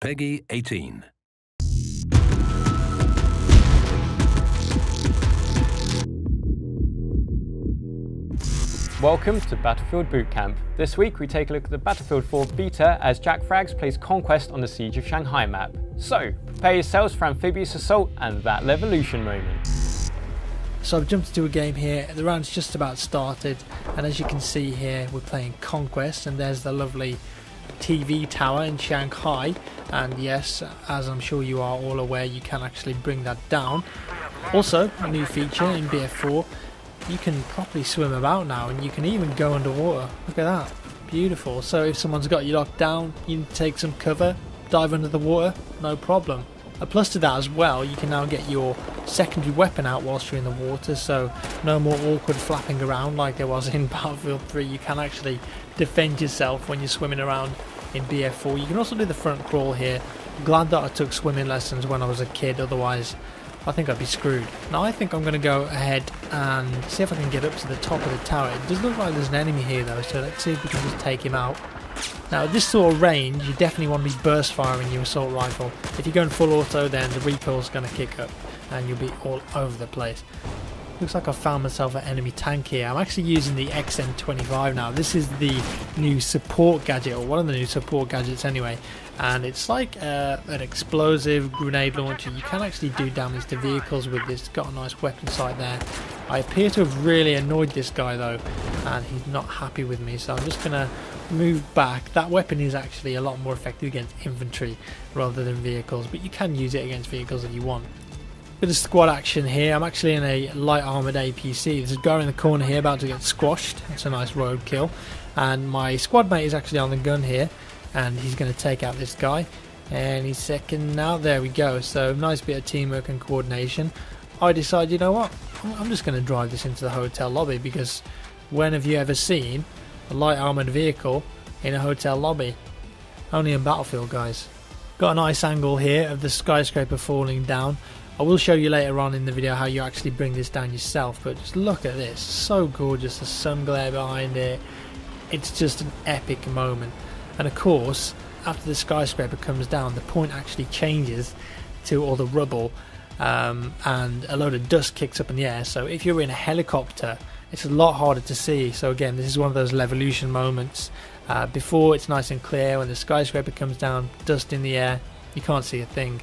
Peggy 18. Welcome to Battlefield Bootcamp. This week we take a look at the Battlefield 4 beta as Jack Frags plays Conquest on the Siege of Shanghai map. So, prepare yourselves for amphibious assault and that Levolution moment. So I've jumped into a game here, the round's just about started, and as you can see here we're playing Conquest, and there's the lovely TV tower in Shanghai, and yes, as I'm sure you are all aware, you can actually bring that down. Also, a new feature in BF4, you can properly swim about now, and you can even go underwater. Look at that, beautiful. So if someone's got you locked down, you can take some cover, dive under the water, no problem. A plus to that as well, you can now get your secondary weapon out whilst you're in the water, so no more awkward flapping around like there was in Battlefield 3. You can actually defend yourself when you're swimming around in BF4. You can also do the front crawl here. Glad that I took swimming lessons when I was a kid, otherwise I think I'd be screwed. Now I think I'm going to go ahead and see if I can get up to the top of the tower. It does look like there's an enemy here though, so let's see if we can just take him out. Now at this sort of range, you definitely want to be burst firing your assault rifle. If you're going full auto, then the recoil's going to kick up and you'll be all over the place. Looks like I found myself an enemy tank here. I'm actually using the XM25 now. This is the new support gadget, or one of the new support gadgets anyway, and it's like an explosive grenade launcher. You can actually do damage to vehicles with this. It's got a nice weapon sight there. I appear to have really annoyed this guy though, and he's not happy with me, so I'm just going to move back. That weapon is actually a lot more effective against infantry rather than vehicles, but you can use it against vehicles if you want. Bit of squad action here. I'm actually in a light armoured APC. There's a guy in the corner here about to get squashed. That's a nice road kill. And my squad mate is actually on the gun here, and he's going to take out this guy. And he's second now. There we go. So nice bit of teamwork and coordination. I decided, you know what? I'm just going to drive this into the hotel lobby, because when have you ever seen a light armoured vehicle in a hotel lobby? Only in Battlefield, guys. Got a nice angle here of the skyscraper falling down. I will show you later on in the video how you actually bring this down yourself, but just look at this, so gorgeous, the sun glare behind it, it's just an epic moment. And of course, after the skyscraper comes down, the point actually changes to all the rubble, and a load of dust kicks up in the air, so if you're in a helicopter, it's a lot harder to see. So again, this is one of those Levolution moments. Before, it's nice and clear. When the skyscraper comes down, dust in the air, you can't see a thing.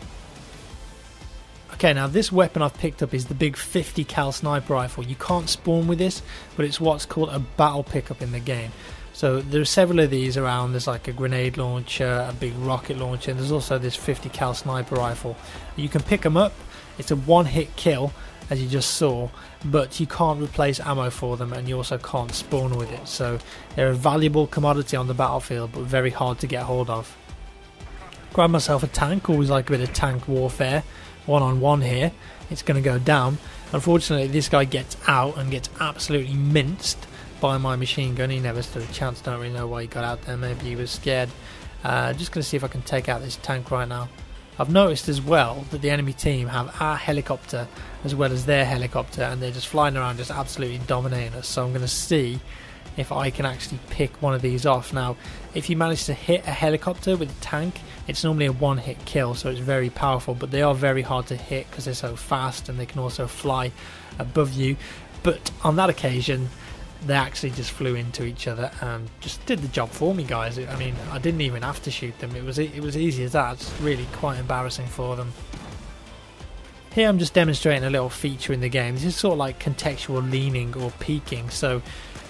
Okay, now this weapon I've picked up is the big 50 cal sniper rifle. You can't spawn with this, but it's what's called a battle pickup in the game. So there are several of these around. There's like a grenade launcher, a big rocket launcher, and there's also this 50 cal sniper rifle. You can pick them up. It's a one-hit kill, as you just saw, but you can't replace ammo for them, and you also can't spawn with it. So they're a valuable commodity on the battlefield, but very hard to get hold of. Grab myself a tank. Always like a bit of tank warfare. One-on-one here, it's going to go down. Unfortunately, this guy gets out and gets absolutely minced by my machine gun. He never stood a chance. Don't really know why he got out there. Maybe he was scared. Just going to see if I can take out this tank right now. I've noticed as well that the enemy team have our helicopter as well as their helicopter, and they're just flying around just absolutely dominating us. So I'm going to see if I can actually pick one of these off. Now, if you manage to hit a helicopter with a tank, it's normally a one-hit kill, so it's very powerful, but they are very hard to hit because they're so fast, and they can also fly above you. But on that occasion, they actually just flew into each other and just did the job for me, guys. I mean, I didn't even have to shoot them. It was easy as that. It's really quite embarrassing for them. Here I'm just demonstrating a little feature in the game. This is sort of like contextual leaning or peeking. So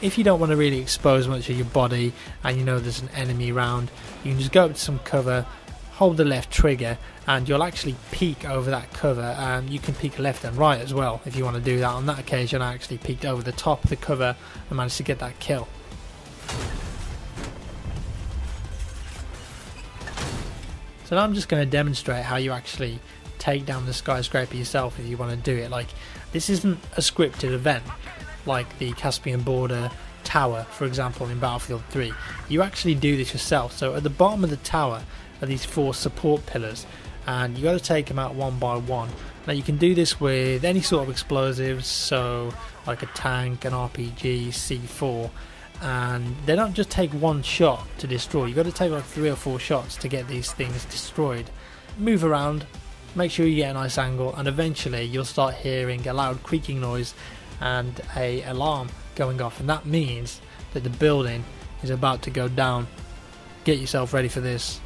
if you don't want to really expose much of your body and you know there's an enemy around, you can just go up to some cover, hold the left trigger, and you'll actually peek over that cover. And you can peek left and right as well if you want to do that. On that occasion, I actually peeked over the top of the cover and managed to get that kill. So now I'm just going to demonstrate how you actually take down the skyscraper yourself if you want to do it. Like, this isn't a scripted event like the Caspian Border tower, for example, in Battlefield 3. You actually do this yourself. So at the bottom of the tower are these 4 support pillars, and you got to take them out one by one. Now you can do this with any sort of explosives, so like a tank, an RPG, C4, and they don't just take one shot to destroy. You've got to take like 3 or 4 shots to get these things destroyed. Move around, make sure you get a nice angle, and eventually you'll start hearing a loud creaking noise and a alarm going off, and that means that the building is about to go down. Get yourself ready for this.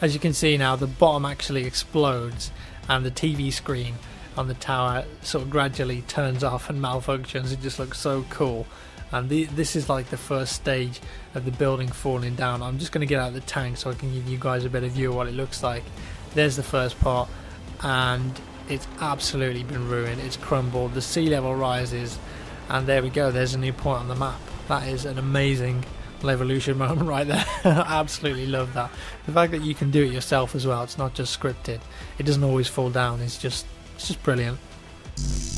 As you can see now, the bottom actually explodes and the TV screen on the tower sort of gradually turns off and malfunctions. It just looks so cool. And this is like the first stage of the building falling down. I'm just going to get out of the tank so I can give you guys a better view of what it looks like. There's the first part, and it's absolutely been ruined. It's crumbled, the sea level rises, and there we go, there's a new point on the map. That is an amazing Levolution moment right there. I absolutely love that. The fact that you can do it yourself as well, it's not just scripted. It doesn't always fall down, it's just brilliant.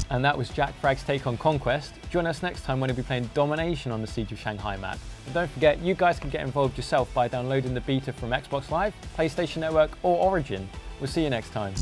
And that was Jack Frag's take on Conquest. Join us next time when we'll be playing Domination on the Siege of Shanghai map. And don't forget, you guys can get involved yourself by downloading the beta from Xbox Live, PlayStation Network or Origin. We'll see you next time.